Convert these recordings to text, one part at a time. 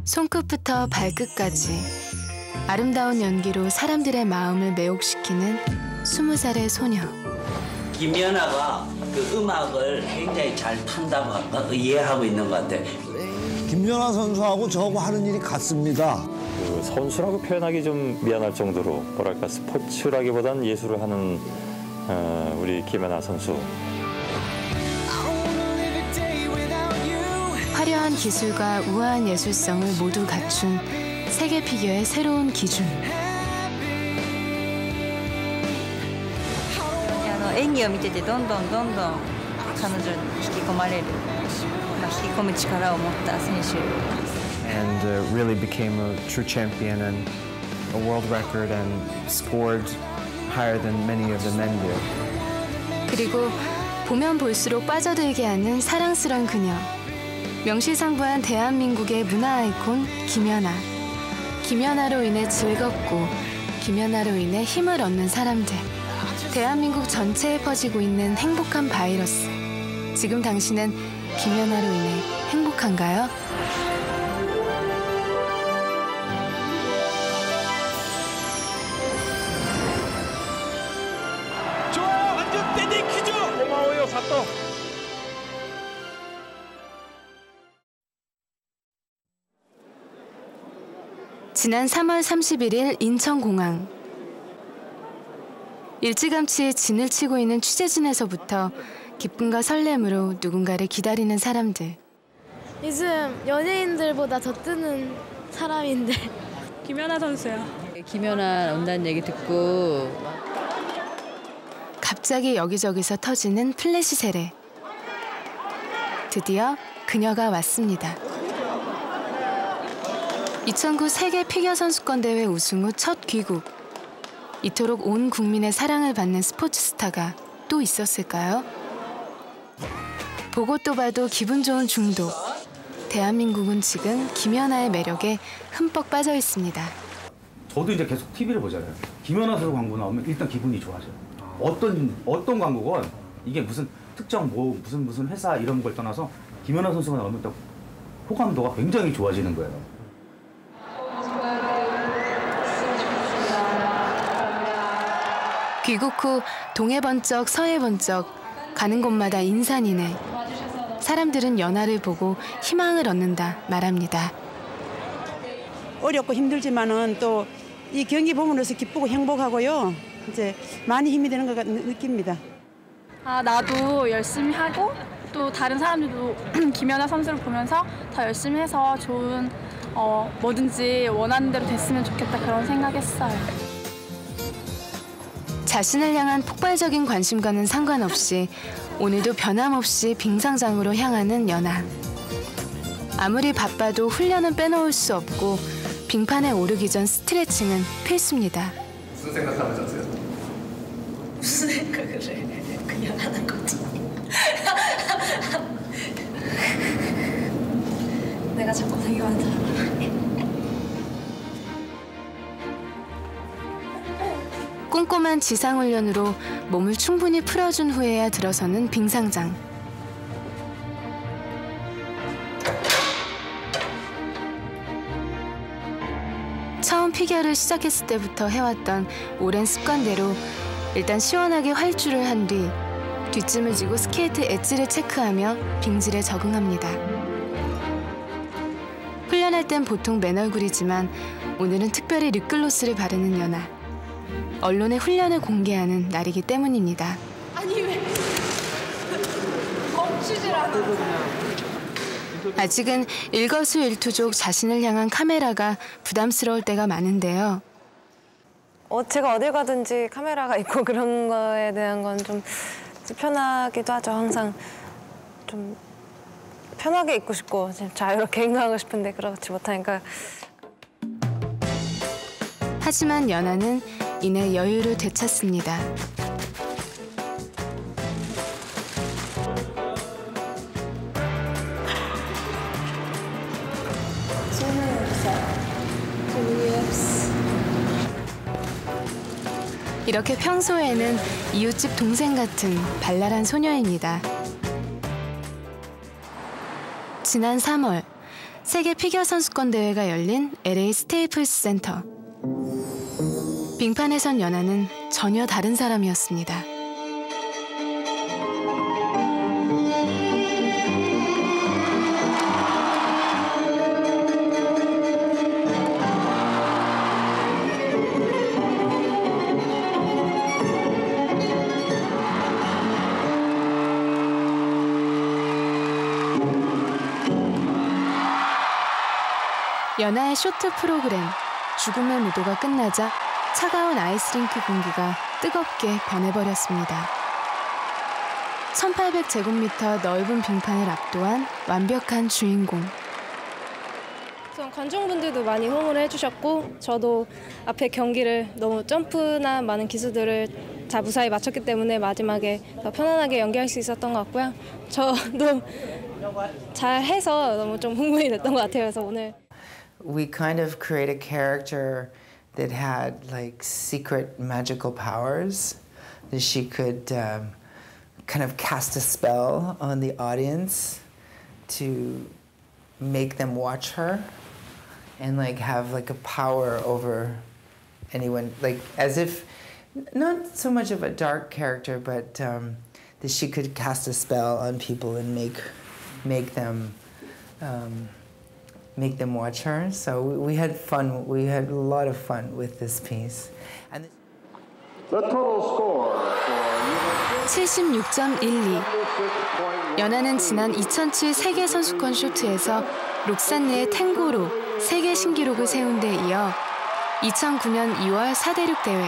손끝부터 발끝까지 아름다운 연기로 사람들의 마음을 매혹시키는 20살의 소녀. 김연아가 그 음악을 굉장히 잘 판다고 이해하고 있는 것 같아요. 김연아 선수하고 저하고 하는 일이 같습니다. 그 선수라고 표현하기 좀 미안할 정도로 뭐랄까 스포츠라기보단 예술을 하는 우리 김연아 선수. 화려한 기술과 우아한 예술성을 모두 갖춘 세계 피겨의 새로운 기준. 演技を見ててどんどん彼女に引き込まれる、引き込む力を持った選手。And really became a true champion and a world record and scored higher than many of the men did. 그리고 보면 볼수록 빠져들게 하는 사랑스런 그녀. 명실상부한 대한민국의 문화 아이콘 김연아. 김연아로 인해 즐겁고 김연아로 인해 힘을 얻는 사람들. 대한민국 전체에 퍼지고 있는 행복한 바이러스. 지금 당신은 김연아로 인해 행복한가요? 좋아요. 완전 댄디 퀴즈. 고마워요, 사또. 지난 3월 31일 인천공항. 일찌감치 진을 치고 있는 취재진에서부터 기쁨과 설렘으로 누군가를 기다리는 사람들. 요즘 연예인들보다 더 뜨는 사람인데. 김연아 선수요. 김연아 온다는 얘기 듣고 갑자기 여기저기서 터지는 플래시 세례. 드디어 그녀가 왔습니다. 2009 세계 피겨 선수권 대회 우승 후 첫 귀국. 이토록 온 국민의 사랑을 받는 스포츠 스타가 또 있었을까요? 보고 또 봐도 기분 좋은 중독. 대한민국은 지금 김연아의 매력에 흠뻑 빠져 있습니다. 저도 이제 계속 TV를 보잖아요. 김연아 선수 광고 나오면 일단 기분이 좋아져요. 어떤 광고건 이게 무슨 특정 무슨 회사 이런 걸 떠나서 김연아 선수가 나오면 또 호감도가 굉장히 좋아지는 거예요. 귀국 후 동해 번쩍 서해 번쩍 가는 곳마다 인산이네. 사람들은 연아를 보고 희망을 얻는다 말합니다. 어렵고 힘들지만은 또 이 경기 보면서 기쁘고 행복하고요. 이제 많이 힘이 되는 것 느낍니다. 나도 열심히 하고 또 다른 사람들도 김연아 선수를 보면서 더 열심히 해서 좋은 뭐든지 원하는 대로 됐으면 좋겠다 그런 생각했어요. 자신을 향한 폭발적인 관심과는 상관없이 오늘도 변함없이 빙상장으로 향하는 연아. 아무리 바빠도 훈련은 빼놓을 수 없고 빙판에 오르기 전 스트레칭은 필수입니다. 무슨 생각하면서 하세요? 무슨 생각을 해? 그냥 하는 거지. 내가 자꾸 되게 많잖아. 꼼꼼한 지상훈련으로 몸을 충분히 풀어준 후에야 들어서는 빙상장. 처음 피겨를 시작했을 때부터 해왔던 오랜 습관대로 일단 시원하게 활주를 한 뒤 뒷짐을 지고 스케이트 엣지를 체크하며 빙질에 적응합니다. 훈련할 땐 보통 맨 얼굴이지만 오늘은 특별히 립글로스를 바르는 연아. 언론에 훈련을 공개하는 날이기 때문입니다. 아니 왜 멈추질 않아. 아직은 일거수일투족 자신을 향한 카메라가 부담스러울 때가 많은데요. 제가 어딜 가든지 카메라가 있고 그런 거에 대한 건 좀 편하기도 하죠. 항상 좀 편하게 있고 싶고 자유롭게 행동하고 싶은데 그렇지 못하니까. 하지만 연아는 이내 여유를 되찾습니다. 이렇게 평소에는 이웃집 동생 같은 발랄한 소녀입니다. 지난 3월 세계 피겨 선수권 대회가 열린 LA 스테이플스 센터. 빙판에 선 연아는 전혀 다른 사람이었습니다. 연아의 쇼트 프로그램 죽음의 무도가 끝나자 차가운 아이스링크 공기가 뜨겁게 변해버렸습니다. 1800제곱미터 넓은 빙판을 압도한 완벽한 주인공. 관중분들도 많이 호응을 해주셨고 저도 앞에 경기를 너무 점프나 많은 기술들을 다 무사히 마쳤기 때문에 마지막에 더 편안하게 연기할 수 있었던 것 같고요. 저도 잘해서 너무 좀 흥분이 됐던 것 같아요. 그래서 오늘 We kind of create a character that had like secret magical powers, that she could kind of cast a spell on the audience to make them watch her and like have like a power over anyone, like as if not so much of a dark character, but that she could cast a spell on people and make them watch her. So we had fun. We had a lot of fun with this piece. And the total score 76.12. 연아는 지난 2007 세계 선수권 쇼트에서 록산느의 탱고로 세계 신기록을 세운 데 이어 2009년 2월 4대륙 대회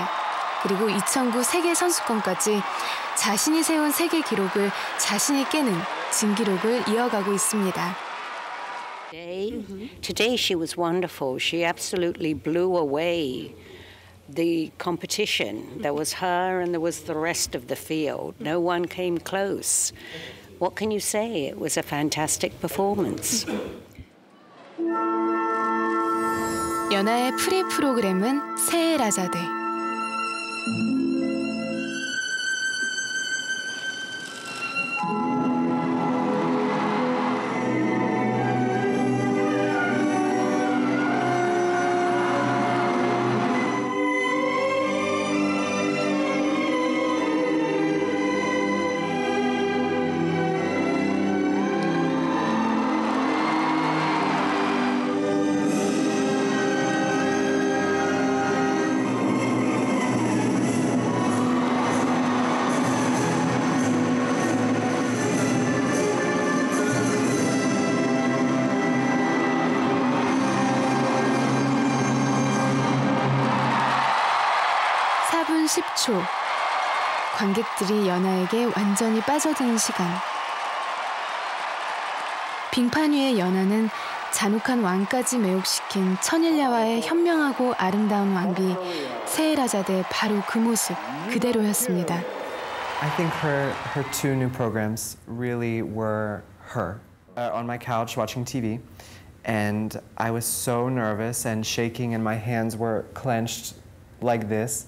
그리고 2009 세계 선수권까지 자신이 세운 세계 기록을 자신이 깨는 진기록을 이어가고 있습니다. Today she was wonderful. She absolutely blew away the competition. There was her and there was the rest of the field. No one came close. What can you say? It was a fantastic performance. 연아의 프리 프로그램은 세헤라자데. 관객들이 연아에게 완전히 빠져드는 시간. 빙판 위의 연아는 잔혹한 왕까지 매혹시킨 천일야와의 현명하고 아름다운 왕비 세헤라자데의 바로 그 모습 그대로였습니다. I think her two new programs really were her. On my couch watching TV, and I was so nervous and shaking, and my hands were clenched like this.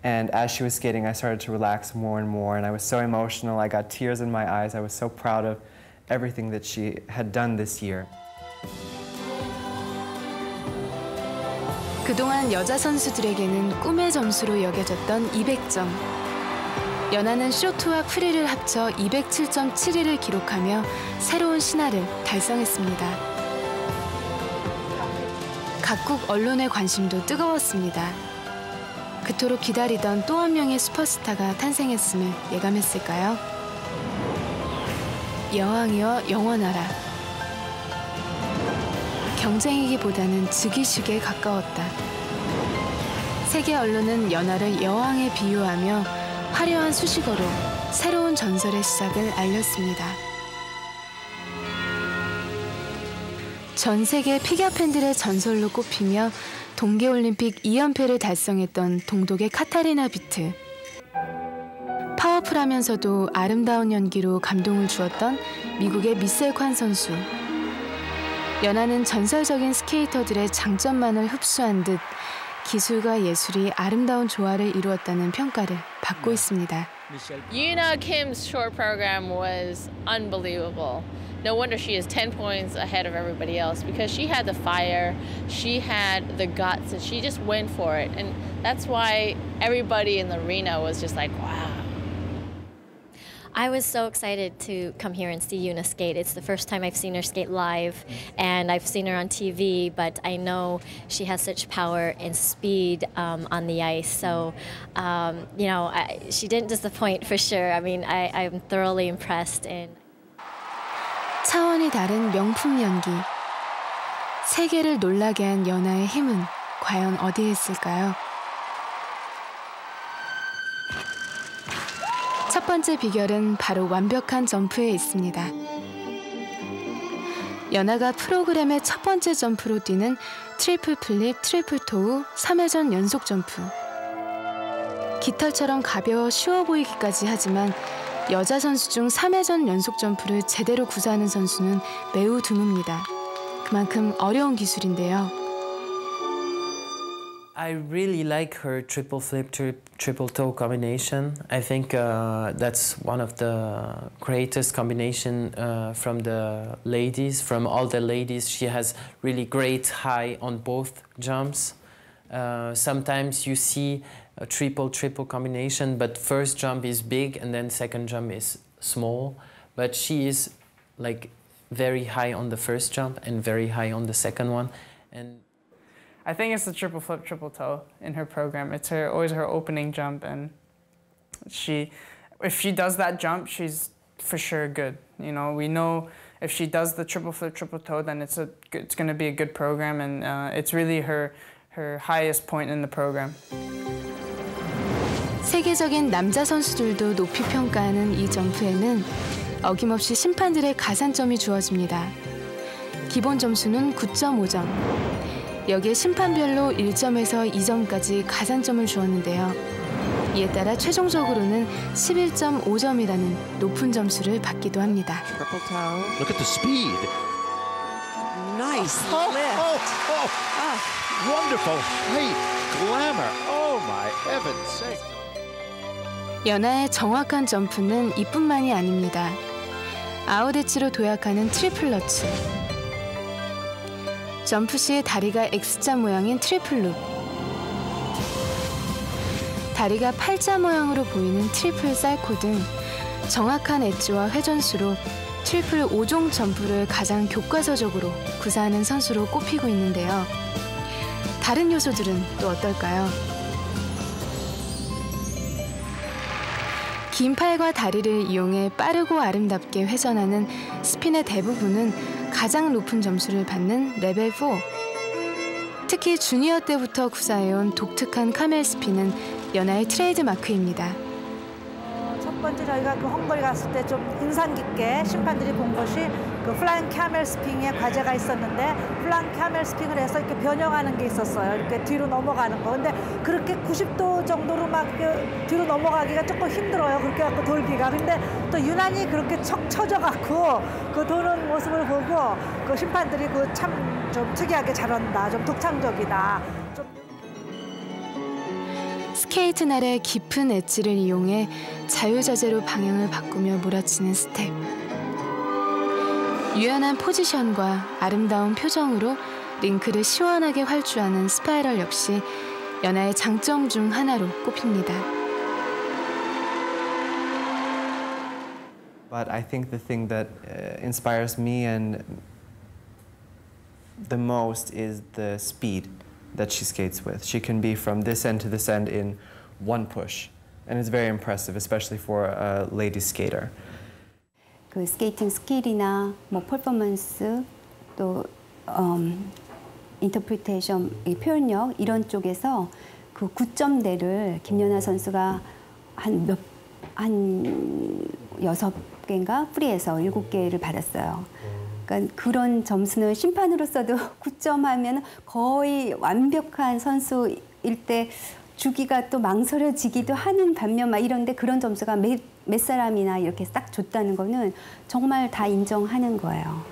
And as she was skating, I started to relax more and more, and I was so emotional. I got tears in my eyes. I was so proud of everything that she had done this year. 그동안 여자 선수들에게는 꿈의 점수로 여겨졌던 200점. 연아는 쇼트와 프리를 합쳐 207.72를 기록하며 새로운 신화를 달성했습니다. 각국 언론의 관심도 뜨거웠습니다. 그토록 기다리던 또 한 명의 슈퍼스타가 탄생했음을 예감했을까요? 여왕이여 영원하라. 경쟁이기보다는 즉위식에 가까웠다. 세계 언론은 연아를 여왕에 비유하며 화려한 수식어로 새로운 전설의 시작을 알렸습니다. 전 세계 피겨 팬들의 전설로 꼽히며 동계올림픽 2연패를 달성했던 동독의 카타리나 비트. 파워풀하면서도 아름다운 연기로 감동을 주었던 미국의 미셀 관 선수. 연아는 전설적인 스케이터들의 장점만을 흡수한 듯 기술과 예술이 아름다운 조화를 이루었다는 평가를 받고 있습니다. Yoona Kim's short program was unbelievable. no wonder she is 10 points ahead of everybody else, because she had the fire, she had the guts, and she just went for it. And that's why everybody in the arena was just like, wow. I was so excited to come here and see Yuna skate. It's the first time I've seen her skate live, and I've seen her on TV, but I know she has such power and speed on the ice. So, you know, she didn't disappoint for sure. I mean, I'm thoroughly impressed. And 차원이 다른 명품 연기. 세계를 놀라게 한 연아의 힘은 과연 어디에 있을까요? 첫 번째 비결은 바로 완벽한 점프에 있습니다. 연아가 프로그램의 첫 번째 점프로 뛰는 트리플 플립, 트리플 토우, 3회전 연속 점프. 깃털처럼 가벼워 쉬워 보이기까지 하지만 여자 선수 중 3회전 연속 점프를 제대로 구사하는 선수는 매우 드뭅니다. 그만큼 어려운 기술인데요. I really like her triple flip, triple toe combination. I think that's one of the greatest combination from the ladies, from all the ladies. She has really great high on both jumps. Sometimes you see a triple combination, but first jump is big and then second jump is small. But she is like very high on the first jump and very high on the second one. And I think it's the triple flip, triple toe in her program. It's always her opening jump, and if she does that jump, she's for sure good. You know, we know if she does the triple flip, triple toe, then it's going to be a good program, and it's really her highest point in the program. 세계적인 남자 선수들도 높이 평가하는 이 점프에는 어김없이 심판들의 가산점이 주어집니다. 기본 점수는 9.5점. 여기에 심판별로 1점에서 2점까지 가산점을 주었는데요. 이에 따라 최종적으로는 11.5점이라는 높은 점수를 받기도 합니다. Look at the speed. Nice lift. Wonderful height, glamour. Oh my heaven's sake. 연아의 정확한 점프는 이뿐만이 아닙니다. 아웃엣지로 도약하는 트리플 러츠. 점프 시에 다리가 X자 모양인 트리플 룹. 다리가 팔자 모양으로 보이는 트리플 사이코 등 정확한 엣지와 회전수로 트리플 5종 점프를 가장 교과서적으로 구사하는 선수로 꼽히고 있는데요. 다른 요소들은 또 어떨까요? 긴 팔과 다리를 이용해 빠르고 아름답게 회전하는 스핀의 대부분은 가장 높은 점수를 받는 레벨 4. 특히 주니어 때부터 구사해온 독특한 카멜 스핀은 연아의 트레이드 마크입니다. 첫 번째 저희가 그 헝가리 갔을 때 좀 인상 깊게 심판들이 본 것이 그 플라잉 카멜 스핀의 과제가 있었는데 플라잉 카멜 스핀을 해서 이렇게 변형하는 게 있었어요. 이렇게 뒤로 넘어가는 거. 근데 그렇게 90도 정도로 막 뒤로 넘어가기가 조금 힘들어요. 그렇게 갖고 돌기가. 근데 또 유난히 그렇게 척 쳐져갖고 그 도는 모습을 보고 그 심판들이 그 참 좀 특이하게 잘한다, 좀 독창적이다. 스케이트 날의 깊은 엣지를 이용해 자유자재로 방향을 바꾸며 몰아치는 스텝. 유연한 포지션과 아름다운 표정으로 링크를 시원하게 활주하는 스파이럴 역시 연아의 장점 중 하나로 꼽힙니다. But I think the thing that inspires me and the most is the speed that she skates with. She can be from this end to this end in one push. And it's very impressive, especially for a lady skater. 그 스케이팅 스킬이나 뭐 퍼포먼스 또 인터프리테이션, 표현력 이런 쪽에서 그 9점대를 김연아 선수가 한 6개인가 프리에서 7개를 받았어요. 그러니까 그런 점수는 심판으로서도 9점 하면 거의 완벽한 선수일 때 주기가 또 망설여지기도 하는 반면 막 이런데 그런 점수가 몇 사람이나 이렇게 딱 줬다는 거는 정말 다 인정하는 거예요.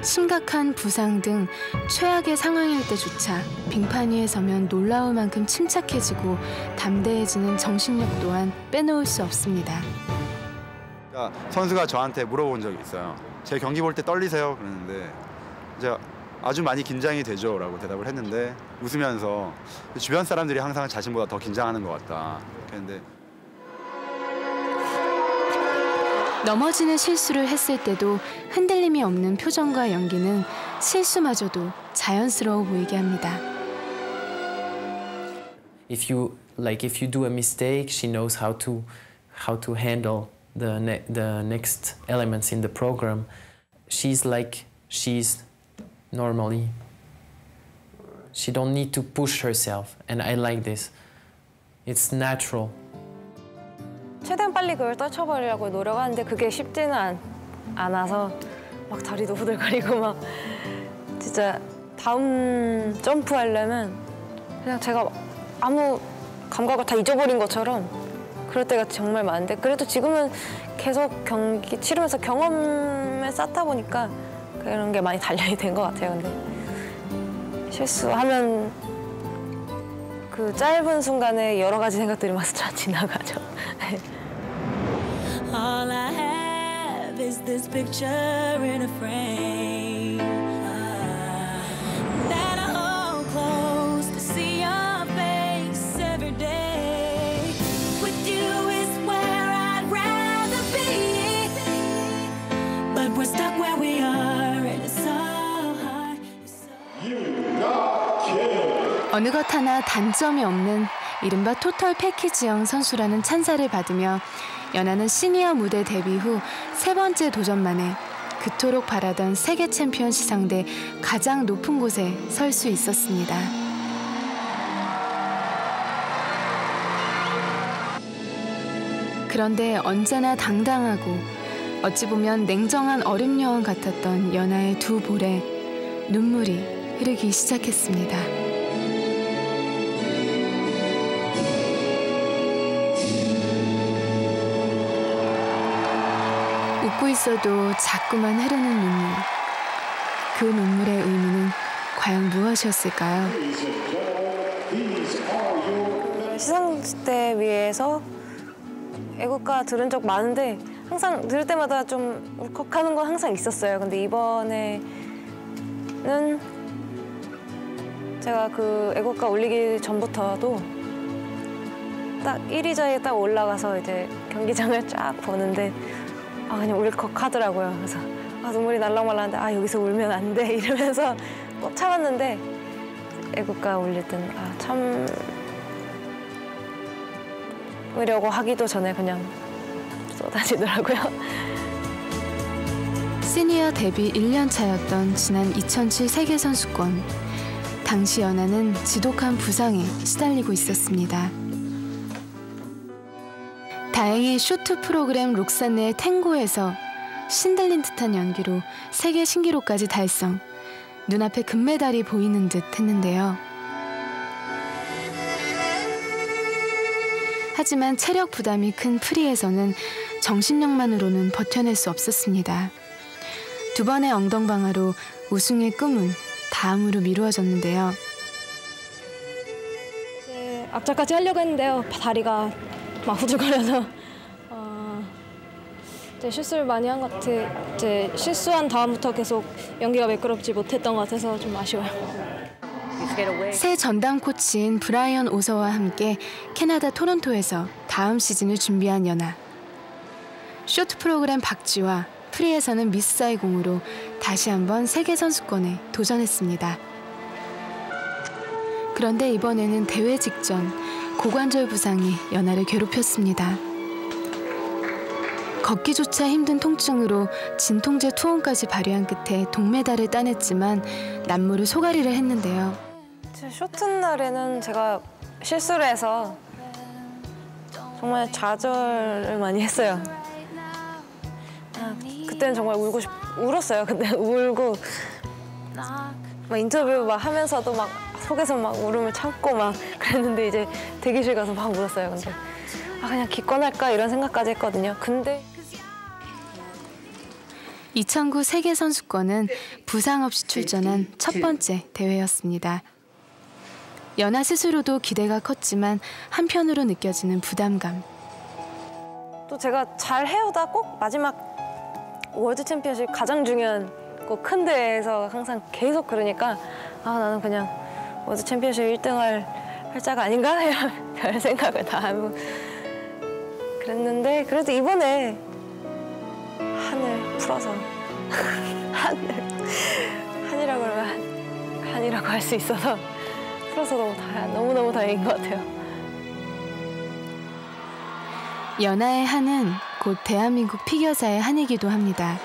심각한 부상 등 최악의 상황일 때조차 빙판 위에 서면 놀라울 만큼 침착해지고 담대해지는 정신력 또한 빼놓을 수 없습니다. 선수가 저한테 물어본 적이 있어요. 제 경기 볼 때 떨리세요? 그러는데 제가 아주 많이 긴장이 되죠 라고 대답을 했는데 웃으면서 주변 사람들이 항상 자신보다 더 긴장하는 것 같다 그랬는데 넘어지는 실수를 했을 때도 흔들림이 없는 표정과 연기는 실수마저도 자연스러워 보이게 합니다. If you do a mistake, she knows how to handle the next elements in the program. She's normally. She don't need to push herself, and I like this. It's natural. 최대한 빨리 그걸 떨쳐버리려고 노력하는데 그게 쉽지는 않아서 막 다리도 후들거리고 막 진짜 다음 점프 하려면 그냥 제가 아무 감각을 다 잊어버린 것처럼 그럴 때가 정말 많은데 그래도 지금은 계속 경기 치르면서 경험을 쌓다 보니까 그런 게 많이 단련이 된 것 같아요. 근데 실수하면 그 짧은 순간에 여러 가지 생각들이 막 스쳐 지나가죠. All I have is this picture in a frame that I hold close to see your face every day. With you is where I'd rather be, but we're stuck where we are and it's so hard. 어느 것 하나 단점이 없는 이른바 토탈 패키지형 선수라는 찬사를 받으며 연하는 시니어 무대 데뷔 후 3번째 도전만에 그토록 바라던 세계 챔피언 시상대 가장 높은 곳에 설 수 있었습니다. 그런데 언제나 당당하고 어찌 보면 냉정한 얼음 여왕 같았던 연하의 두 볼에 눈물이 흐르기 시작했습니다. 웃고 있어도 자꾸만 흐르는 눈물. 그 눈물의 의미는 과연 무엇이었을까요? 시상대 위에서 애국가 들은 적 많은데 항상 들을 때마다 좀 울컥하는 건 항상 있었어요. 근데 이번에는 제가 그 애국가 올리기 전부터도 딱 1위자에 딱 올라가서 이제 경기장을 쫙 보는데 그냥 울컥하더라고요. 그래서 눈물이 날랑말랑한데 여기서 울면 안 돼 이러면서 꼭 참았는데 애국가 올릴 때는 참으려고 하기도 전에 그냥 쏟아지더라고요. 시니어 데뷔 1년 차였던 지난 2007 세계선수권. 당시 연하는 지독한 부상에 시달리고 있었습니다. 다행히 쇼트 프로그램 록산네의 탱고에서 신들린 듯한 연기로 세계 신기록까지 달성. 눈앞에 금메달이 보이는 듯 했는데요. 하지만 체력 부담이 큰 프리에서는 정신력만으로는 버텨낼 수 없었습니다. 2번의 엉덩방아로 우승의 꿈은 다음으로 미루어졌는데요. 이제 앞자까지 하려고 했는데요. 다리가 막 후들거려서 이제 실수를 많이 한 것 같아요. 이제 실수한 다음부터 계속 연기가 매끄럽지 못했던 것 같아서 좀 아쉬워요. 새 전담 코치인 브라이언 오서와 함께 캐나다 토론토에서 다음 시즌을 준비한 연하. 쇼트 프로그램 박쥐와 프리에서는 미스 사이공으로 다시 한번 세계선수권에 도전했습니다. 그런데 이번에는 대회 직전 고관절 부상이 연하를 괴롭혔습니다. 걷기조차 힘든 통증으로 진통제 투혼까지 발휘한 끝에 동메달을 따냈지만 남모를 소가리를 했는데요. 쇼트 날에는 제가 실수를 해서 정말 좌절을 많이 했어요. 그때는 정말 울었어요. 근데 울고 막 인터뷰 막 하면서도 막 속에서 막 울음을 참고 막 그랬는데 이제 대기실 가서 막 울었어요. 근데 그냥 기권할까 이런 생각까지 했거든요. 근데 2009 세계선수권은 부상 없이 출전한 첫 번째 대회였습니다. 연하 스스로도 기대가 컸지만 한편으로 느껴지는 부담감. 또 제가 잘 해오다 꼭 마지막 월드 챔피언십 가장 중요한 꼭 큰 대회에서 항상 계속 그러니까 아 나는 그냥 월드 챔피언십 1등을 할 자가 아닌가 이런 별 생각을 다 하고 그랬는데 그래도 이번에 한을 풀어서 한이라고 하면 한이라고 할 수 있어서 풀어서 너무너무 다행인 것 같아요. 연하의 한은 곧 대한민국 피겨사의 한이기도 합니다.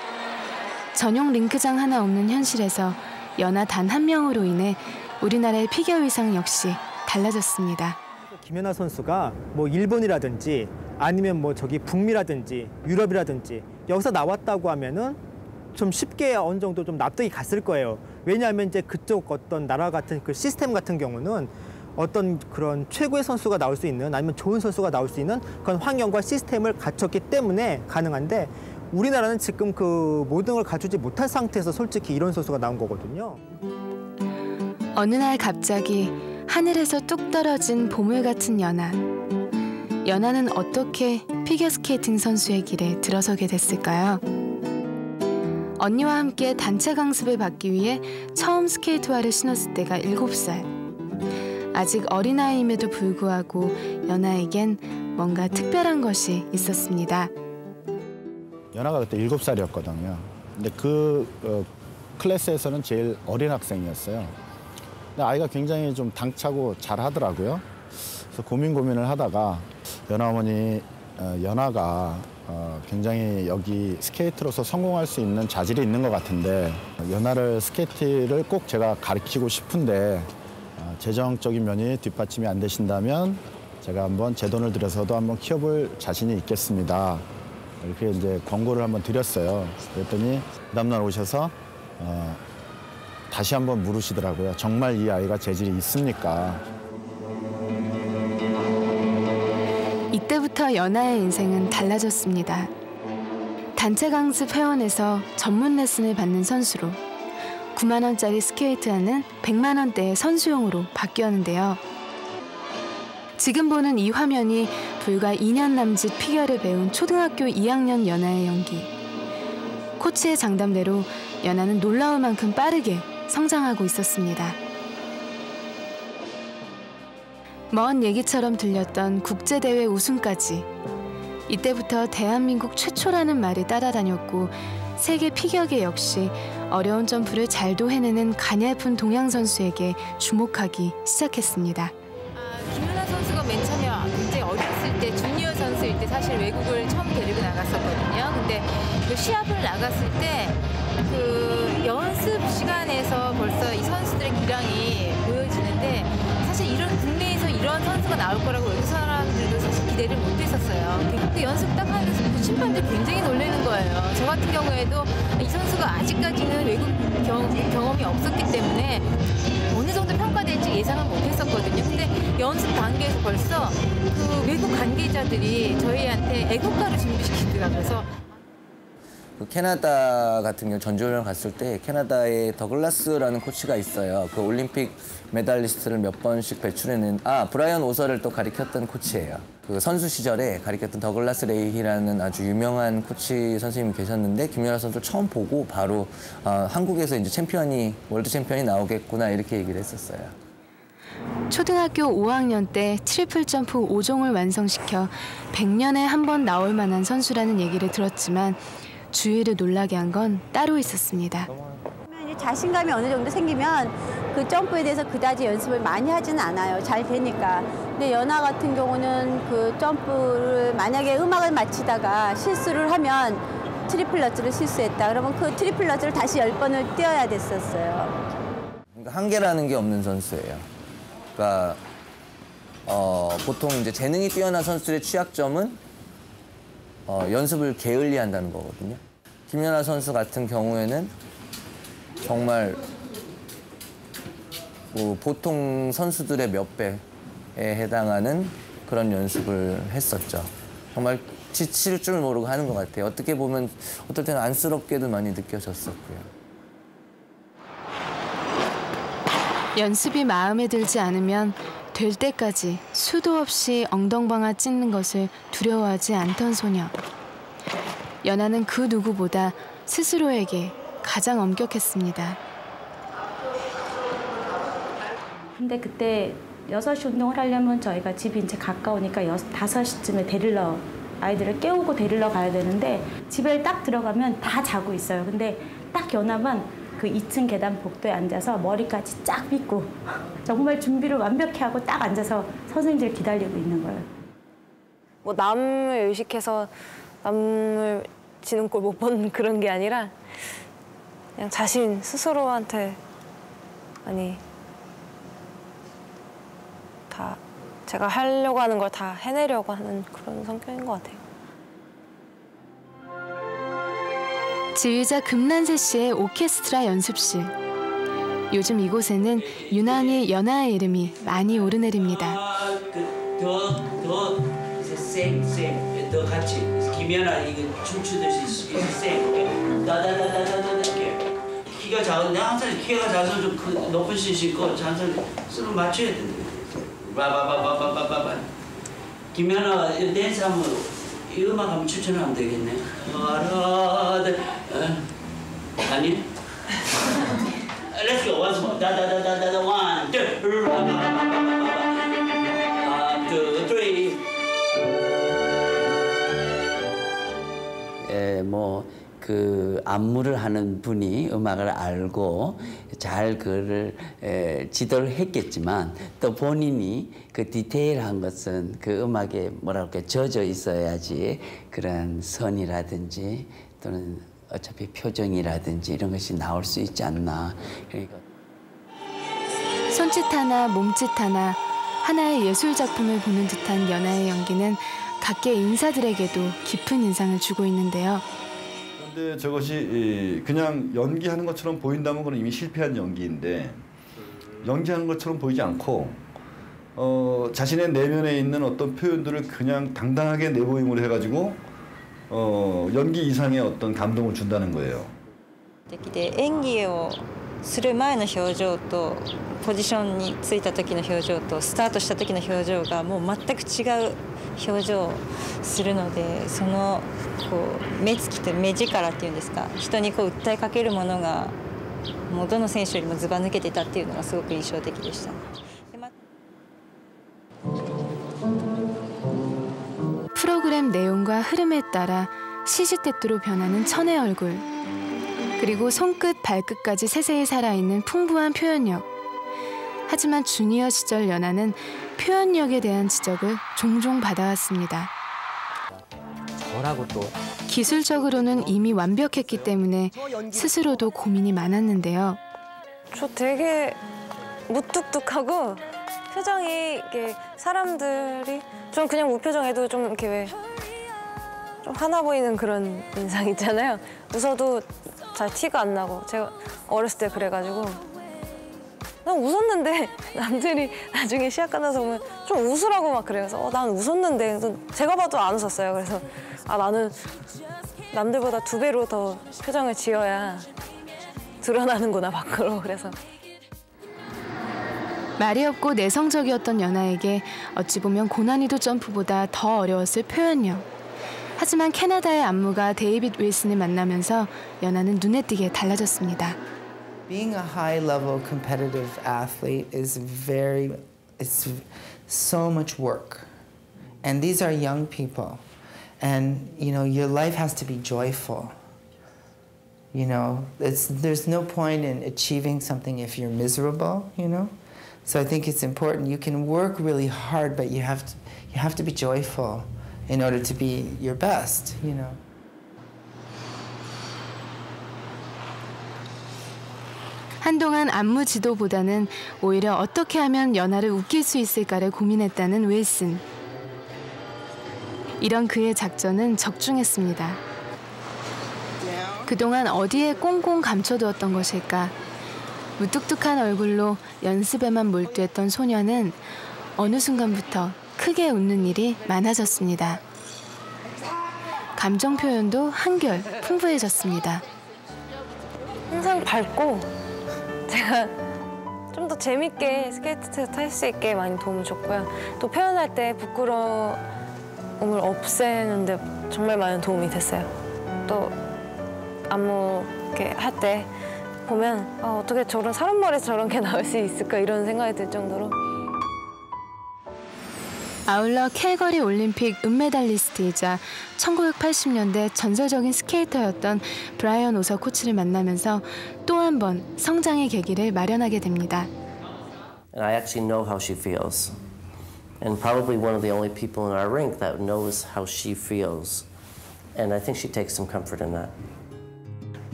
전용 링크장 하나 없는 현실에서 연하 단 한 명으로 인해 우리나라의 피겨 의상 역시 달라졌습니다. 김연아 선수가 뭐 일본이라든지 아니면 뭐 저기 북미라든지 유럽이라든지 여기서 나왔다고 하면은 좀 쉽게 어느 정도 좀 납득이 갔을 거예요. 왜냐하면 이제 그쪽 어떤 나라 같은 그 시스템 같은 경우는 어떤 그런 최고의 선수가 나올 수 있는 아니면 좋은 선수가 나올 수 있는 그런 환경과 시스템을 갖췄기 때문에 가능한데 우리나라는 지금 그 모든 걸 갖추지 못한 상태에서 솔직히 이런 선수가 나온 거거든요. 어느 날 갑자기 하늘에서 뚝 떨어진 보물 같은 연하. 연하는 어떻게 피겨스케이팅 선수의 길에 들어서게 됐을까요? 언니와 함께 단체 강습을 받기 위해 처음 스케이트화를 신었을 때가 7살. 아직 어린아이임에도 불구하고 연하에겐 뭔가 특별한 것이 있었습니다. 연하가 그때 7살이었거든요. 근데 그 클래스에서는 제일 어린 학생이었어요. 근데 아이가 굉장히 좀 당차고 잘하더라고요. 그래서 고민을 하다가 연하 어머니 연하가 굉장히 여기 스케이트로서 성공할 수 있는 자질이 있는 것 같은데 연하를 스케이트를 꼭 제가 가르치고 싶은데 재정적인 면이 뒷받침이 안 되신다면 제가 한번 제 돈을 들여서도 한번 키워볼 자신이 있겠습니다. 이렇게 이제 권고를 한번 드렸어요. 그랬더니 그 다음날 오셔서 다시 한번 물으시더라고요. 정말 이 아이가 재질이 있습니까? 이때부터 연하의 인생은 달라졌습니다. 단체 강습 회원에서 전문 레슨을 받는 선수로 9만 원짜리 스케이트화는 100만 원대의 선수용으로 바뀌었는데요. 지금 보는 이 화면이 불과 2년 남짓 피겨를 배운 초등학교 2학년 연하의 연기. 코치의 장담대로 연하는 놀라울 만큼 빠르게 성장하고 있었습니다. 먼 얘기처럼 들렸던 국제대회 우승까지. 이때부터 대한민국 최초라는 말이 따라다녔고 세계 피겨계 역시 어려운 점프를 잘도 해내는 가냘픈 동양 선수에게 주목하기 시작했습니다. 김연아 선수가 맨 처음에 굉장히 어렸을 때 주니어 선수일 때 사실 외국을 처음 데리고 나갔었거든요. 근데 그 시합을 나갔을 때 그 연습 시간에서 벌써 이 선수들의 기량이 보여지는데 사실 이런 국내에서 이런 선수가 나올 거라고 외국 사람들도 사실 기대를 못했었어요. 그 연습 딱 하면서 심판들 굉장히 놀라는 거예요. 저 같은 경우에도 이 선수가 아직까지는 외국 경험이 없었기 때문에 어느 정도 평가될지 예상은 못했었거든요. 근데 연습 단계에서 벌써 그 외국 관계자들이 저희한테 애국가를 준비시키더라고요. 그래서 그 캐나다 같은 경우 전지훈련 갔을 때 캐나다에 더글라스라는 코치가 있어요. 그 올림픽 메달리스트를 몇 번씩 배출해낸 브라이언 오서를 또 가리켰던 코치예요. 그 선수 시절에 가리켰던 더글라스 레이히라는 아주 유명한 코치 선생님이 계셨는데 김연아 선수를 처음 보고 바로 한국에서 이제 월드 챔피언이 나오겠구나 이렇게 얘기를 했었어요. 초등학교 5학년 때 트리플 점프 5종을 완성시켜 100년에 한 번 나올 만한 선수라는 얘기를 들었지만 주위를 놀라게 한 건 따로 있었습니다. 자신감이 어느 정도 생기면 그 점프에 대해서 그다지 연습을 많이 하지는 않아요. 잘 되니까. 근데 연하 같은 경우는 그 점프를 만약에 음악을 맞히다가 실수를 하면 트리플 러츠를 실수했다. 그러면 그 트리플 러츠를 다시 10번을 뛰어야 됐었어요. 그러니까 한계라는 게 없는 선수예요. 그러니까 보통 이제 재능이 뛰어난 선수들의 취약점은 연습을 게을리한다는 거거든요. 김연아 선수 같은 경우에는 정말 보통 선수들의 몇 배에 해당하는 그런 연습을 했었죠. 정말 지칠 줄 모르고 하는 것 같아요. 어떻게 보면 어떨 때는 안쓰럽게도 많이 느껴졌었고요. 연습이 마음에 들지 않으면 될 때까지 수도 없이 엉덩방아 찢는 것을 두려워하지 않던 소녀. 연아는 그 누구보다 스스로에게 가장 엄격했습니다. 근데 그때 6시 운동을 하려면 저희가 집이 이제 가까우니까 5시쯤에 아이들을 깨우고 데리러 가야 되는데 집에 딱 들어가면 다 자고 있어요. 근데 딱 연아만 그 2층 계단 복도에 앉아서 머리까지 쫙 빗고 정말 준비를 완벽히 하고 딱 앉아서 선생님들 기다리고 있는 거예요. 뭐 남을 의식해서 남을 지는 꼴 못 본 그런 게 아니라 그냥 자신 스스로한테 다 제가 하려고 하는 걸 다 해내려고 하는 그런 성격인 것 같아요. 지휘자 금난세 씨의 오케스트라 연습실. 요즘 이곳에는 유난히 연아의 이름이 많이 오르내립니다. 더 같이 김연아 이거 춤추듯이 다다다다다다 이렇게 키가 작은데 항상 키가 작아서 좀 높은 시 싣고 잔소리 숨을 맞춰야 된다. 바바바바바바바 김연아 댄스 한번 이 음악 한번 추천하면 되겠네. 아니? Let's go once more. 다다다다다 1, 2, 3. 뭐 그 안무를 하는 분이 음악을 알고 잘 그를 지도를 했겠지만 또 본인이 그 디테일한 것은 그 음악에 뭐랄까 젖어 있어야지 그런 선이라든지 또는 어차피 표정이라든지 이런 것이 나올 수 있지 않나. 그러니까 손짓 하나 몸짓 하나 하나의 예술 작품을 보는 듯한 연아의 연기는 각계 인사들에게도 깊은 인상을 주고 있는데요. 그런데 저것이 그냥 연기하는 것처럼 보인다면 그건 이미 실패한 연기인데 연기하는 것처럼 보이지 않고 자신의 내면에 있는 어떤 표현들을 그냥 당당하게 내보임으로 해가지고 연기 이상의 어떤 감동을 준다는 거예요. 演技をする前の表情とポジションについた時の表情とスタートした時の表情がもう全く違う表情をするので、そのこう目つきと目力っていうんですか、人にこう訴えかけるものがもうどの選手よりもずば抜けてたっていうのがすごく印象的でした。 프로그램 내용과 흐름에 따라 시시때때로 변하는 천의 얼굴. 그리고 손끝 발끝까지 세세히 살아있는 풍부한 표현력. 하지만 주니어 시절 연아는 표현력에 대한 지적을 종종 받아왔습니다. 저라고 또 기술적으로는 이미 완벽했기 때문에 스스로도 고민이 많았는데요. 저 되게 무뚝뚝하고 표정이 이게 사람들이 좀 그냥 무표정해도 좀 이렇게 왜 좀 화나 보이는 그런 인상 있잖아요. 웃어도 잘 티가 안 나고 제가 어렸을 때 그래가지고 난 웃었는데 남들이 나중에 시합 끝나서 보면 좀 웃으라고 막 그래요. 그래서 난 웃었는데 제가 봐도 안 웃었어요. 그래서 나는 남들보다 2배로 더 표정을 지어야 드러나는구나 밖으로. 그래서 말이 없고 내성적이었던 연아에게 어찌 보면 고난이도 점프보다 더 어려웠을 표현력. 하지만 캐나다의 안무가 데이빗 윌슨을 만나면서 연아는 눈에 띄게 달라졌습니다. Being a high-level competitive athlete is it's so much work. And these are young people. And, you know, your life has to be joyful. You know, there's no point in achieving something if you're miserable, you know? So I think it's important. You can work really hard, but you have to be joyful in order to be your best, you know. 한동안 안무 지도보다는 오히려 어떻게 하면 연아를 웃길 수 있을까를 고민했다는 윌슨. 이런 그의 작전은 적중했습니다. 그동안 어디에 꽁꽁 감춰두었던 것일까? 무뚝뚝한 얼굴로 연습에만 몰두했던 소녀는 어느 순간부터 크게 웃는 일이 많아졌습니다. 감정 표현도 한결 풍부해졌습니다. 항상 밝고 제가 좀 더 재밌게 스케이트 탈 수 있게 많이 도움을 줬고요. 또 표현할 때 부끄러움을 없애는데 정말 많은 도움이 됐어요. 또 안무 이렇게 할 때 보면 어떻게 저런 사람 머리에서 저런 게 나올 수 있을까 이런 생각이 들 정도로. 아울러 캘거리 올림픽 은메달리스트이자 1980년대 전설적인 스케이터였던 브라이언 오서 코치를 만나면서 또 한 번 성장의 계기를 마련하게 됩니다. And I actually know how she feels. And probably one of the only people in our rink that knows how she feels. And I think she takes some comfort in that.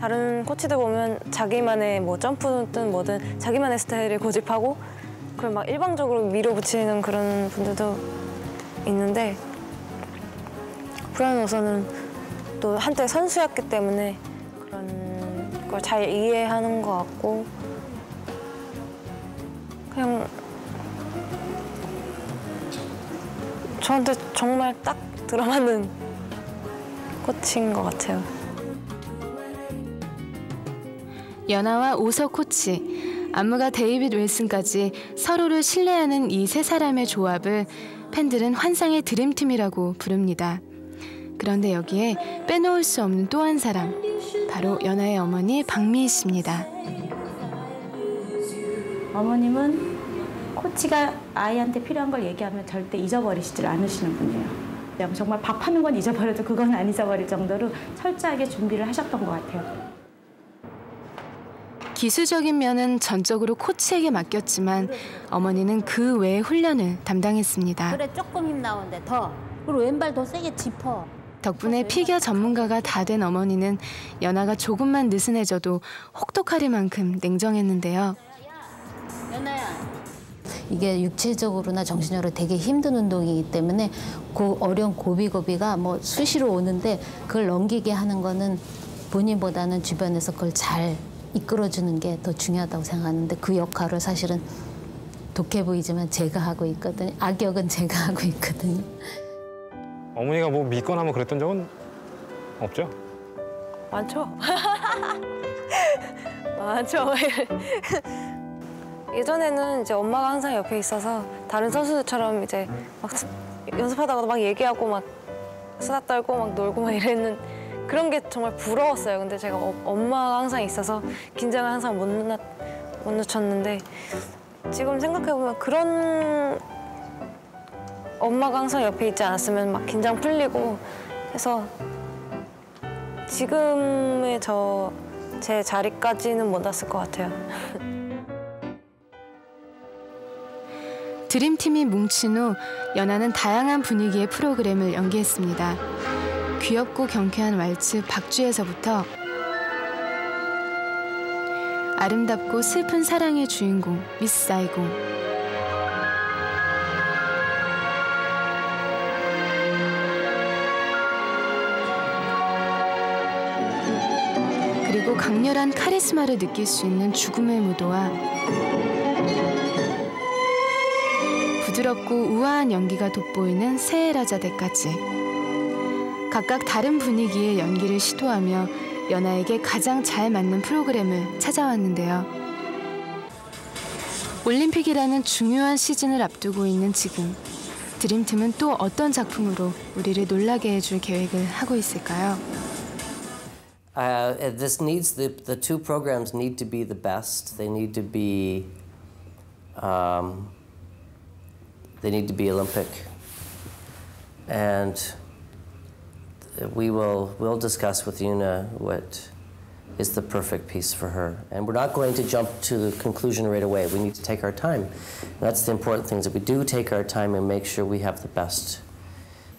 다른 코치들 보면 자기만의 뭐 점프든 뭐든 자기만의 스타일을 고집하고 그걸 막 일방적으로 밀어붙이는 그런 분들도 있는데 브라이언 오서는 또 한때 선수였기 때문에 그런 걸 잘 이해하는 것 같고 그냥 저한테 정말 딱 들어맞는 코치인 것 같아요. 연아와 오서 코치, 안무가 데이빗 윌슨까지 서로를 신뢰하는 이 세 사람의 조합을 팬들은 환상의 드림팀이라고 부릅니다. 그런데 여기에 빼놓을 수 없는 또 한 사람, 바로 연아의 어머니 박미희 씨입니다. 어머님은 코치가 아이한테 필요한 걸 얘기하면 절대 잊어버리시질 않으시는 분이에요. 정말 밥하는 건 잊어버려도 그건 안 잊어버릴 정도로 철저하게 준비를 하셨던 것 같아요. 기술적인 면은 전적으로 코치에게 맡겼지만 어머니는 그 외의 훈련을 담당했습니다. 그래 조금 힘 나오는데 더. 그리고 왼발 더 세게 짚어. 덕분에 피겨 전문가가 다 된 어머니는 연아가 조금만 느슨해져도 혹독하리만큼 냉정했는데요. 연아야. 이게 육체적으로나 정신적으로 되게 힘든 운동이기 때문에 그 어려운 고비고비가 뭐 수시로 오는데 그걸 넘기게 하는 거는 본인보다는 주변에서 그걸 잘 이끌어주는 게 더 중요하다고 생각하는데 그 역할을 사실은 독해 보이지만 제가 하고 있거든요. 악역은 제가 하고 있거든요. 어머니가 뭐 믿거나 뭐 그랬던 적은 없죠? 많죠. 많죠. 예전에는 이제 엄마가 항상 옆에 있어서 다른 선수들처럼 이제 막 연습하다가도 막 얘기하고 막 수다 떨고 막 놀고 막 이랬는 그런 게 정말 부러웠어요. 근데 제가 엄마가 항상 있어서 긴장을 항상 못 늦췄는데 지금 생각해보면 그런 엄마가 항상 옆에 있지 않았으면 막 긴장 풀리고 해서 지금의 제 자리까지는 못 왔을 것 같아요. 드림팀이 뭉친 후 연아는 다양한 분위기의 프로그램을 연기했습니다. 귀엽고 경쾌한 왈츠 박쥐에서부터 아름답고 슬픈 사랑의 주인공 미스 사이공, 그리고 강렬한 카리스마를 느낄 수 있는 죽음의 무도와 부드럽고 우아한 연기가 돋보이는 세헤라자데까지 각각 다른 분위기의 연기를 시도하며 연아에게 가장 잘 맞는 프로그램을 찾아왔는데요. 올림픽이라는 중요한 시즌을 앞두고 있는 지금 드림팀은 또 어떤 작품으로 우리를 놀라게 해줄 계획을 하고 있을까요? This needs the two programs need to be the best. They need to be Olympic, and we'll discuss with Yuna what is the perfect piece for her. And we're not going to jump to the conclusion right away. We need to take our time. And that's the important thing, is that we do take our time and make sure we have the best.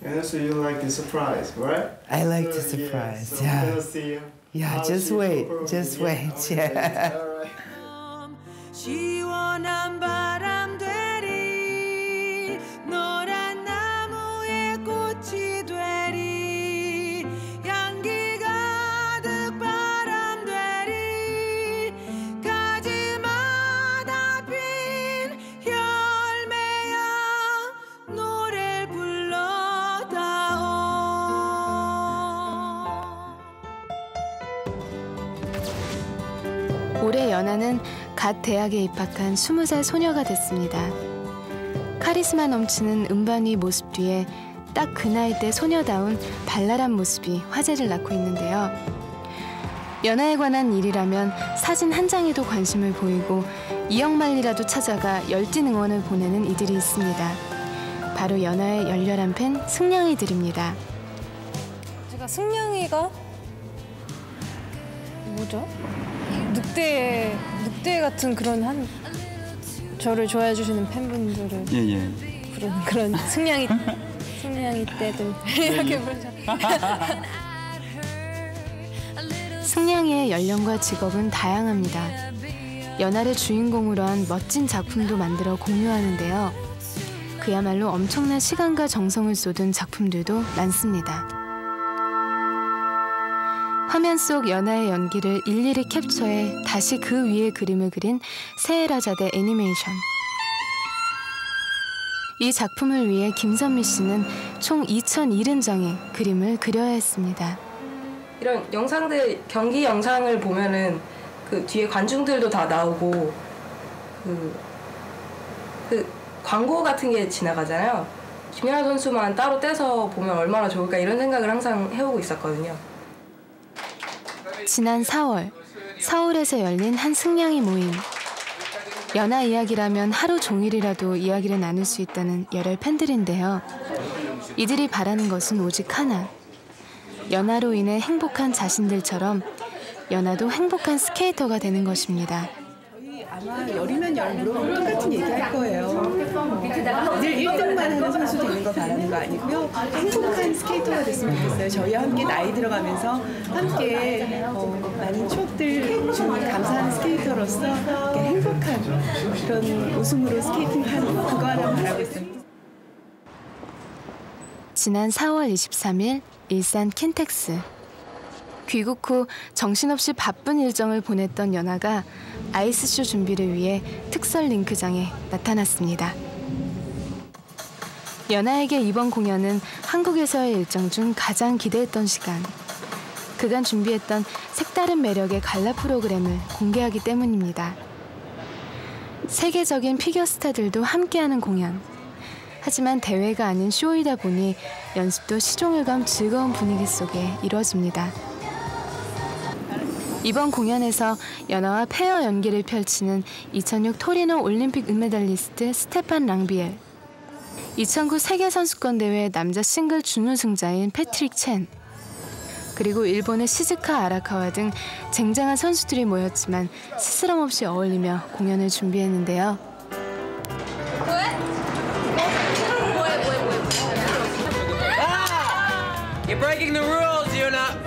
And so you like the surprise, right? I like the surprise, yeah. yeah. We'll see Yeah, just wait, just wait, yeah. 시원한 바람 되리 노란 나무에 꽃이 되리 향기 가득 바람 되리 가지마다 핀 열매야 노래 불러다오. 올해 연하는 갓 대학에 입학한 20살 소녀가 됐습니다. 카리스마 넘치는 음반위 모습 뒤에 딱 그 나이 때 소녀다운 발랄한 모습이 화제를 낳고 있는데요. 연하에 관한 일이라면 사진 한 장에도 관심을 보이고 2억 마일이라도 찾아가 열띤 응원을 보내는 이들이 있습니다. 바로 연하의 열렬한 팬 승냥이들입니다. 제가 승냥이가 뭐죠? 늑대 같은 그런 저를 좋아해 주시는 팬분들을 부르는 그런 승냥이 떼들 이렇게 부르죠. 승냥이의 연령과 직업은 다양합니다. 연하를 주인공으로 한 멋진 작품도 만들어 공유하는데요. 그야말로 엄청난 시간과 정성을 쏟은 작품들도 많습니다. 화면 속 연하의 연기를 일일이 캡처해 다시 그 위에 그림을 그린 세헤라자데 애니메이션. 이 작품을 위해 김선미 씨는 총 2,070장의 그림을 그려야 했습니다. 이런 영상들, 경기 영상을 보면은 그 뒤에 관중들도 다 나오고 그 광고 같은 게 지나가잖아요. 김연아 선수만 따로 떼서 보면 얼마나 좋을까 이런 생각을 항상 해오고 있었거든요. 지난 4월, 서울에서 열린 한 승냥이 모임. 연하 이야기라면 하루 종일이라도 이야기를 나눌 수 있다는 열혈 팬들인데요. 이들이 바라는 것은 오직 하나. 연하로 인해 행복한 자신들처럼 연하도 행복한 스케이터가 되는 것입니다. 아마 열이면 열 물어보면 똑같은 얘기 할 거예요. 늘 1등만 하는 선수 되는 거 바라는 거 아니고요. 행복한 스케이터가 됐으면 좋겠어요. 저희와 함께 나이 들어가면서 함께 많은 추억들 주는 감사한 스케이터로서 행복한 그런 웃음으로 스케이팅하는 그거 하나 바라고 있습니다. 지난 4월 23일 일산 킨텍스. 귀국 후 정신없이 바쁜 일정을 보냈던 연하가 아이스쇼 준비를 위해 특설 링크장에 나타났습니다. 연하에게 이번 공연은 한국에서의 일정 중 가장 기대했던 시간. 그간 준비했던 색다른 매력의 갈라 프로그램을 공개하기 때문입니다. 세계적인 피겨 스타들도 함께하는 공연. 하지만 대회가 아닌 쇼이다 보니 연습도 시종일관 즐거운 분위기 속에 이루어집니다. 이번 공연에서 연하와 페어 연기를 펼치는 2006 토리노 올림픽 은메달리스트 스테판 랑비엘, 2009 세계선수권대회 남자 싱글 준우승자인 패트릭 첸, 그리고 일본의 시즈카 아라카와 등 쟁쟁한 선수들이 모였지만 스스럼 없이 어울리며 공연을 준비했는데요. You're breaking the rules, Yuna.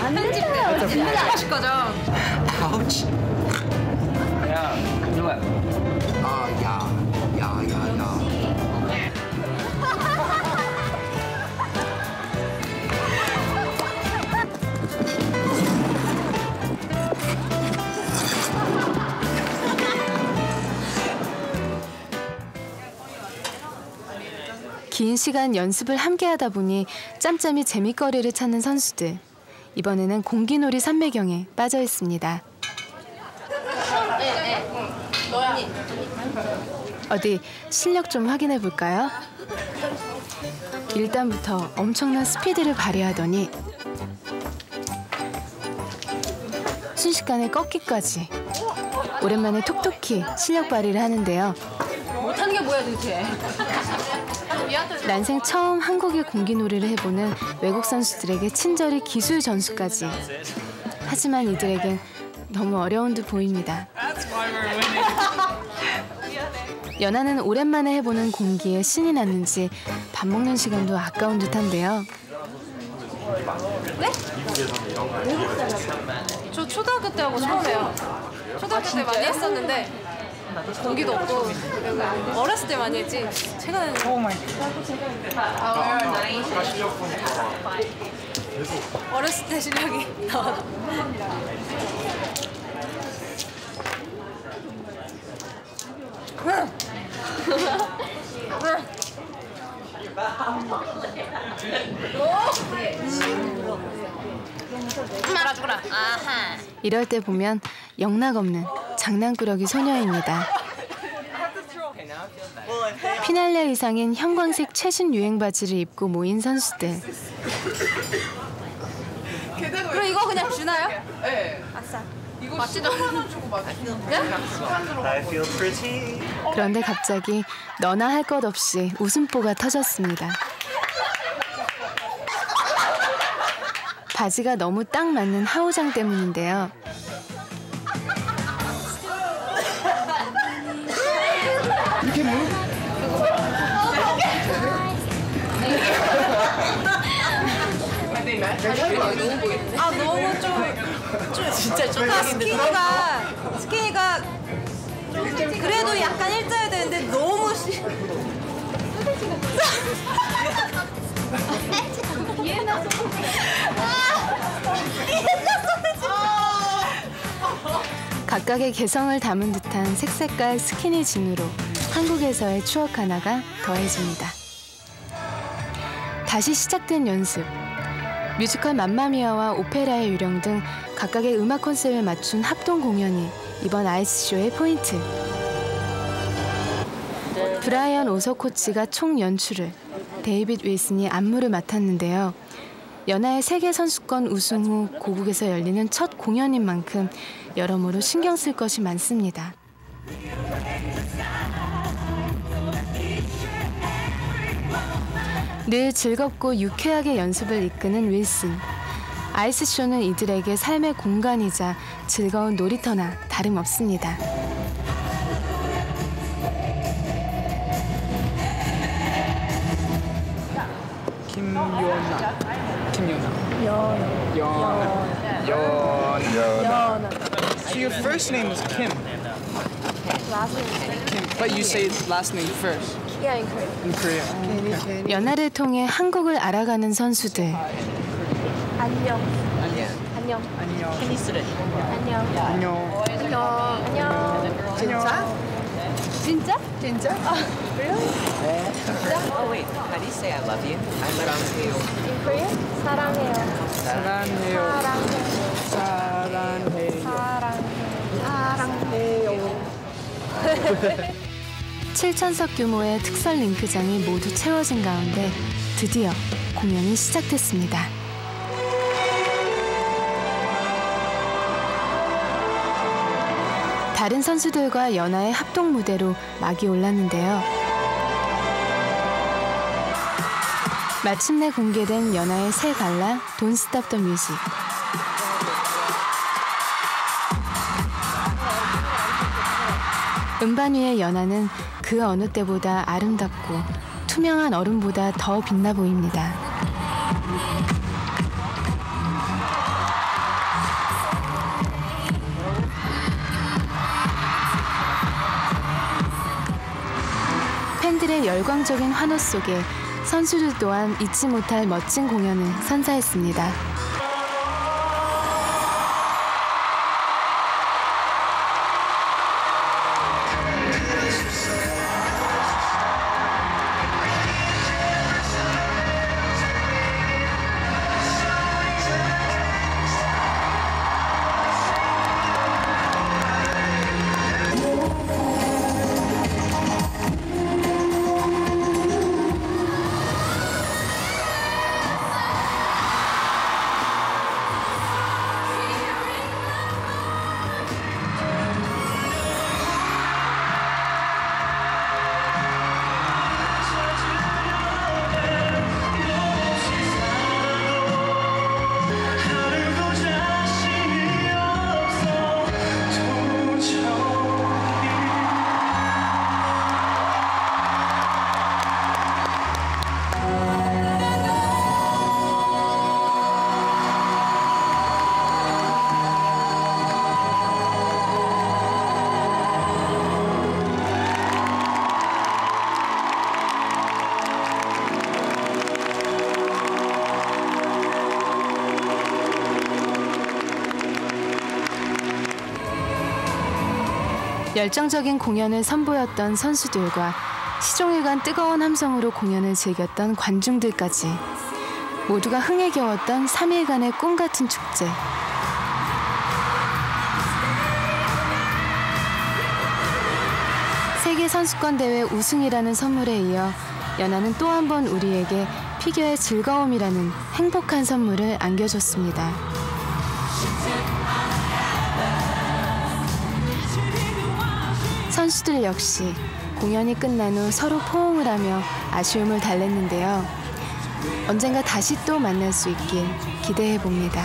안 돼요. 진짜 하실 거죠? Ouch. 야, 누가? 야. 긴 시간 연습을 함께 하다 보니 짬짬이 재미거리를 찾는 선수들. 이번에는 공기놀이 산매경에 빠져 있습니다. 어디 실력 좀 확인해 볼까요? 일단부터 엄청난 스피드를 발휘하더니 순식간에 꺾기까지. 오랜만에 톡톡히 실력 발휘를 하는데요. 못하는 게 뭐야 도대체? 난생 처음 한국의 공기놀이를 해보는 외국 선수들에게 친절히 기술 전수까지. 하지만 이들에겐 너무 어려운 듯 보입니다. 연하는 오랜만에 해보는 공기에 신이 났는지 밥 먹는 시간도 아까운 듯한데요. 네? 저 초등학교 때 하고 처음 해요. 초등학교 때 많이 했었는데 공기도 없고 어렸을 때 많이 했지. 최근에는 어렸을 때 실력이 나와도 알아주거라. 아하. 이럴 때 보면 영락없는 장난꾸러기 소녀입니다. 피날레 의상인 형광색 최신 유행 바지를 입고 모인 선수들. 그럼 이거 그냥 주나요? 네. 아싸. 이거 맞지도 10만 원 주고 맞추는 I feel pretty. 그런데 갑자기 너나 할 것 없이 웃음보가 터졌습니다. 바지가 너무 딱 맞는 하우장 때문인데요. 이렇게 뭐? 아 너무 좀 진짜 좀 스키니가 그래도 약간 일자야 되는데 너무 각각의 개성을 담은 듯한 색색깔 스키니진으로 한국에서의 추억 하나가 더해집니다. 다시 시작된 연습. 뮤지컬 맘마미아와 오페라의 유령 등 각각의 음악 컨셉에 맞춘 합동 공연이 이번 아이스쇼의 포인트. 브라이언 오서 코치가 총 연출을, 데이빗 윌슨이 안무를 맡았는데요. 연하의 세계 선수권 우승 후 고국에서 열리는 첫 공연인 만큼 여러모로 신경 쓸 것이 많습니다. 늘 즐겁고 유쾌하게 연습을 이끄는 윌슨. 아이스쇼는 이들에게 삶의 공간이자 즐거운 놀이터나 다름없습니다. Yona. So your first name is Kim. last name. Kim, but you say last name first. Yeah, in Korea. In Korea. Okay. 연하를 통해 한국을 알아가는 선수들. 안녕. 안녕. 안녕. 테니스를. 안녕. 안녕. 안녕. 진짜? 진짜? 진짜? Really? Oh wait, how do you say I love you? I'm 사랑해요. In Korea? 사랑해요. 사랑해요. 사랑해요. 사랑해요. 사랑해요. 7,000석 규모의 특설 링크장이 모두 채워진 가운데 드디어 공연이 시작됐습니다. 다른 선수들과 연하의 합동 무대로 막이 올랐는데요. 마침내 공개된 연하의 새 갈라 Don't Stop the Music. 음반 위의 연하는 그 어느 때보다 아름답고 투명한 얼음보다 더 빛나 보입니다. 팬들의 열광적인 환호 속에 선수들 또한 잊지 못할 멋진 공연을 선사했습니다. 열정적인 공연을 선보였던 선수들과 시종일관 뜨거운 함성으로 공연을 즐겼던 관중들까지 모두가 흥에 겨웠던 3일간의 꿈같은 축제. 세계선수권대회 우승이라는 선물에 이어 연아는 또 한 번 우리에게 피겨의 즐거움이라는 행복한 선물을 안겨줬습니다. 선수들 역시 공연이 끝난 후 서로 포옹을 하며 아쉬움을 달랬는데요. 언젠가 다시 또 만날 수 있길 기대해 봅니다.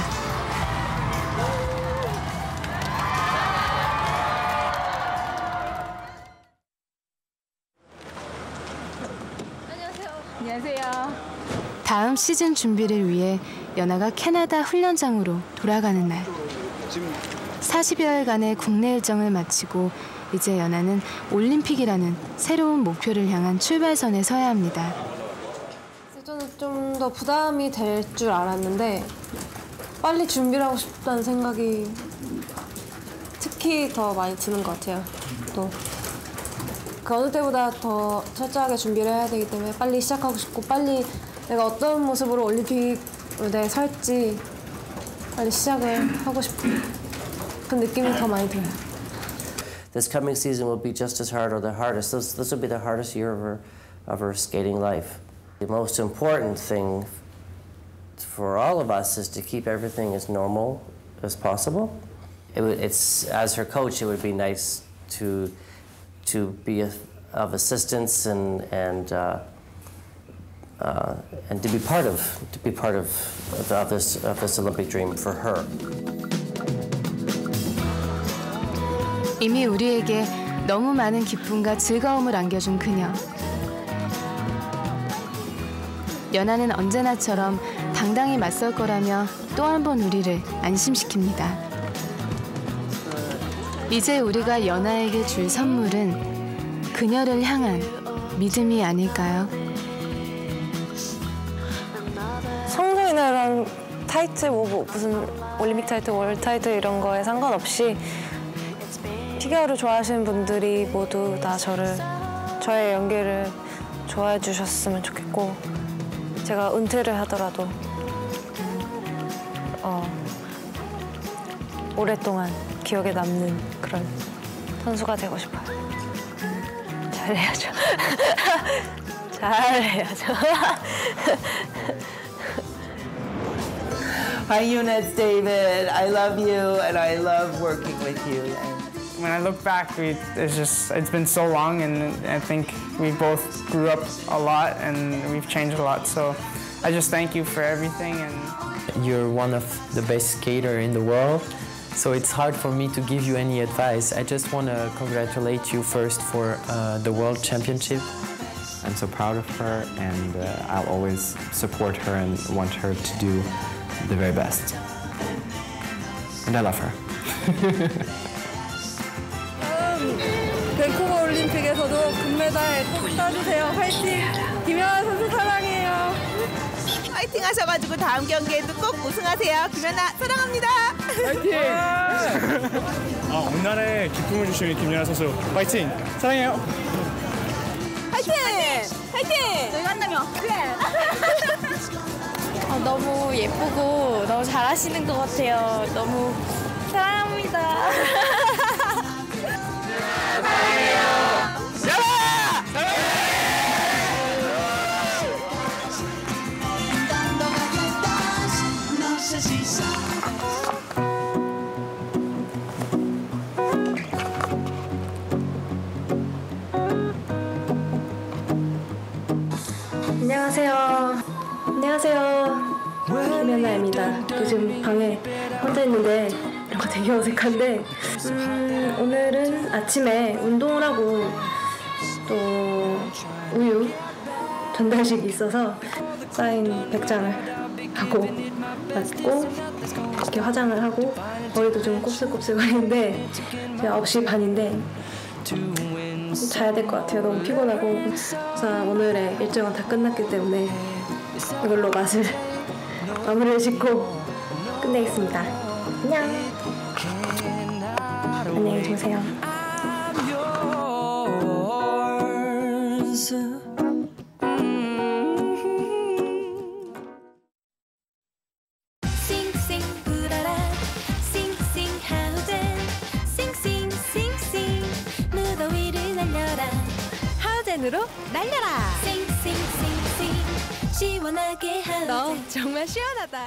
안녕하세요. 다음 시즌 준비를 위해 연아가 캐나다 훈련장으로 돌아가는 날. 40여일간의 국내 일정을 마치고 이제 연아는 올림픽이라는 새로운 목표를 향한 출발선에 서야 합니다. 저는 좀 더 부담이 될 줄 알았는데 빨리 준비를 하고 싶다는 생각이 특히 더 많이 드는 것 같아요. 또 그 어느 때보다 더 철저하게 준비를 해야 되기 때문에 빨리 시작하고 싶고 빨리 내가 어떤 모습으로 올림픽 무대에 설지 빨리 시작을 하고 싶은 그 느낌이 더 많이 들어요. This coming season will be just as hard or the hardest. This will be the hardest year of her skating life. The most important thing for all of us is to keep everything as normal as possible. It's as her coach, it would be nice to be of assistance and to be part of this Olympic dream for her. 이미 우리에게 너무 많은 기쁨과 즐거움을 안겨준 그녀. 연아는 언제나처럼 당당히 맞설 거라며 또 한 번 우리를 안심시킵니다. 이제 우리가 연아에게 줄 선물은 그녀를 향한 믿음이 아닐까요? 성적이랑 타이틀 뭐 무슨 올림픽 타이틀, 월드 타이틀 이런 거에 상관없이 피겨를 좋아하시는 분들이 모두 다 저의 연기를 좋아해 주셨으면 좋겠고 제가 은퇴를 하더라도 오랫동안 기억에 남는 그런 선수가 되고 싶어요. 잘해야죠. 잘해야죠. Hi, Eunice, David. I love you, and I love working with you. When I look back, it's been so long, and I think we both grew up a lot, and we've changed a lot. So I just thank you for everything. And you're one of the best skater in the world, so it's hard for me to give you any advice. I just want to congratulate you first for the World Championship. I'm so proud of her, and I'll always support her and want her to do the very best. And I love her. 밴쿠버 올림픽에서도 금메달 꼭 따주세요. 화이팅! 김연아 선수 사랑해요. 화이팅 하셔가지고 다음 경기에도 꼭 우승하세요. 김연아 사랑합니다. 화이팅! 온 나라에 기쁨을 주시는 김연아 선수 화이팅! 사랑해요. 화이팅! 화이팅! 저희가 한다며. 그래. 너무 예쁘고 너무 잘하시는 것 같아요. 너무 사랑합니다. 안녕하세요. 안녕하세요. 김연아입니다. 요즘 방에 혼자 있는데 이런 거 되게 어색한데 오늘은 아침에 운동을 하고 또 우유 전달식이 있어서 사인 100장을 하고 맞고 이렇게 화장을 하고 머리도 좀 곱슬곱슬거리는데 지금 9시 반인데 자야 될 것 같아요. 너무 피곤하고 우선 오늘의 일정은 다 끝났기 때문에 이걸로 마무리를 짓고 끝내겠습니다. 안녕. 안녕히 주무세요. 무더위를 날려라 에어컨으로 날려라. 싱싱싱싱 시원하게 하자. 너 정말 시원하다.